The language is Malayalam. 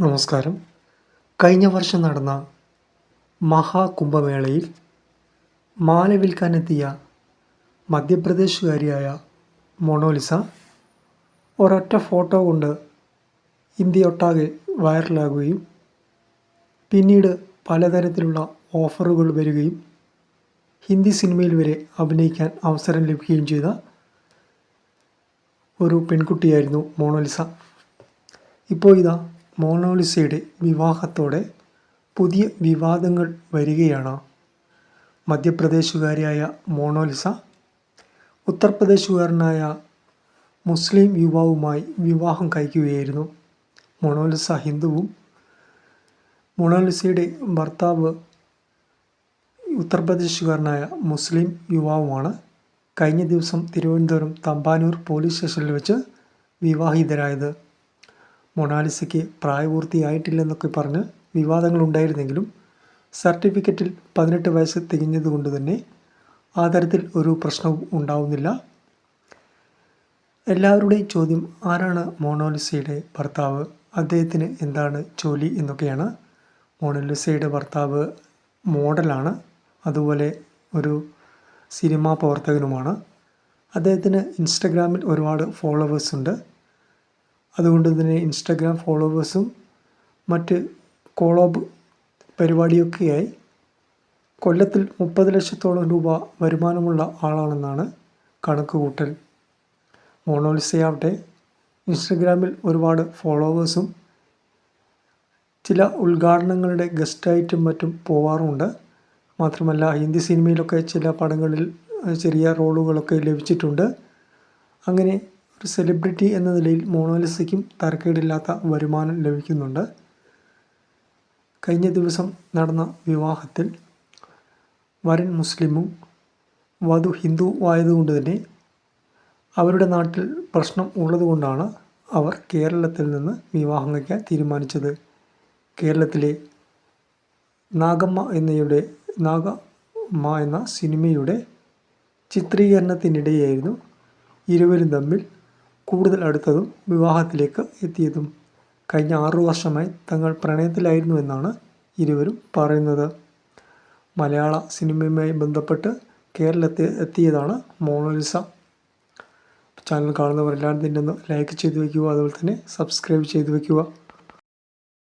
നമസ്കാരം. കഴിഞ്ഞ വർഷം നടന്ന മഹാകുംഭമേളയിൽ മാല വിൽക്കാനെത്തിയ മധ്യപ്രദേശുകാരിയായ മൊണാലിസ ഒരൊറ്റ ഫോട്ടോ കൊണ്ട് ഇന്ത്യയൊട്ടാകെ വൈറലാകുകയും പിന്നീട് പലതരത്തിലുള്ള ഓഫറുകൾ വരികയും ഹിന്ദി സിനിമയിൽ വരെ അഭിനയിക്കാൻ അവസരം ലഭിക്കുകയും ചെയ്ത ഒരു പെൺകുട്ടിയായിരുന്നു മൊണാലിസ. ഇപ്പോൾ ഇതാ മൊണാലിസയുടെ വിവാഹത്തോടെ പുതിയ വിവാദങ്ങൾ വരികയാണ്. മധ്യപ്രദേശുകാരിയായ മൊണാലിസ ഉത്തർപ്രദേശുകാരനായ മുസ്ലിം യുവാവുമായി വിവാഹം കഴിക്കുകയായിരുന്നു. മൊണാലിസ ഹിന്ദുവും മൊണാലിസയുടെ ഭർത്താവ് ഉത്തർപ്രദേശുകാരനായ മുസ്ലിം യുവാവുമാണ്. കഴിഞ്ഞ ദിവസം തിരുവനന്തപുരം തമ്പാനൂർ പോലീസ് സ്റ്റേഷനിൽ വെച്ച് വിവാഹിതരായത്. മൊണാലിസയ്ക്ക് പ്രായപൂർത്തിയായിട്ടില്ലെന്നൊക്കെ പറഞ്ഞ് വിവാദങ്ങളുണ്ടായിരുന്നെങ്കിലും സർട്ടിഫിക്കറ്റിൽ 18 വയസ്സ് തികഞ്ഞതുകൊണ്ട് തന്നെ ആ തരത്തിൽ ഒരു പ്രശ്നവും ഉണ്ടാവുന്നില്ല. എല്ലാവരുടെയും ചോദ്യം, ആരാണ് മൊണാലിസയുടെ ഭർത്താവ്, അദ്ദേഹത്തിന് എന്താണ് ജോലി എന്നൊക്കെയാണ്. മൊണാലിസയുടെ ഭർത്താവ് മോഡലാണ്, അതുപോലെ ഒരു സിനിമാ പ്രവർത്തകനുമാണ്. അദ്ദേഹത്തിന് ഇൻസ്റ്റഗ്രാമിൽ ഒരുപാട് ഫോളോവേഴ്സ് ഉണ്ട്. അതുകൊണ്ട് തന്നെ ഇൻസ്റ്റഗ്രാം ഫോളോവേഴ്സും മറ്റ് കോളാബ് പരിപാടിയൊക്കെയായി കൊല്ലത്തിൽ 30 ലക്ഷത്തോളം രൂപ വരുമാനമുള്ള ആളാണെന്നാണ് കണക്കുകൂട്ടൽ. മൊണാലിസയാവട്ടെ ഇൻസ്റ്റഗ്രാമിൽ ഒരുപാട് ഫോളോവേഴ്സും ചില ഉദ്ഘാടനങ്ങളുടെ ഗസ്റ്റായിട്ടും മറ്റും പോവാറുമുണ്ട്. മാത്രമല്ല ഹിന്ദി സിനിമയിലൊക്കെ ചില പടങ്ങളിൽ ചെറിയ റോളുകളൊക്കെ ലഭിച്ചിട്ടുണ്ട്. അങ്ങനെ ഒരു സെലിബ്രിറ്റി എന്ന നിലയിൽ മൊണാലിസയ്ക്കും തരക്കേടില്ലാത്ത വരുമാനം ലഭിക്കുന്നുണ്ട്. കഴിഞ്ഞ ദിവസം നടന്ന വിവാഹത്തിൽ വരൻ മുസ്ലിമും വധു ഹിന്ദു ആയതുകൊണ്ട് തന്നെ അവരുടെ നാട്ടിൽ പ്രശ്നം ഉള്ളതുകൊണ്ടാണ് അവർ കേരളത്തിൽ നിന്ന് വിവാഹം കഴിക്കാൻ തീരുമാനിച്ചത്. കേരളത്തിലെ നാഗമ്മ എന്ന സിനിമയുടെ ചിത്രീകരണത്തിനിടെയായിരുന്നു ഇരുവരും തമ്മിൽ കൂടുതൽ അടുത്തതും വിവാഹത്തിലേക്ക് എത്തിയതും. കഴിഞ്ഞ 6 വർഷമായി തങ്ങൾ പ്രണയത്തിലായിരുന്നു എന്നാണ് ഇരുവരും പറയുന്നത്. മലയാള സിനിമയുമായി ബന്ധപ്പെട്ട് കേരളത്തിൽ എത്തിയതാണ് മൊണാലിസ. ചാനൽ കാണുന്നവർ എല്ലാവരും തന്നെ ഒന്ന് ലൈക്ക് ചെയ്ത് വയ്ക്കുക, അതുപോലെ തന്നെ സബ്സ്ക്രൈബ് ചെയ്ത് വയ്ക്കുക.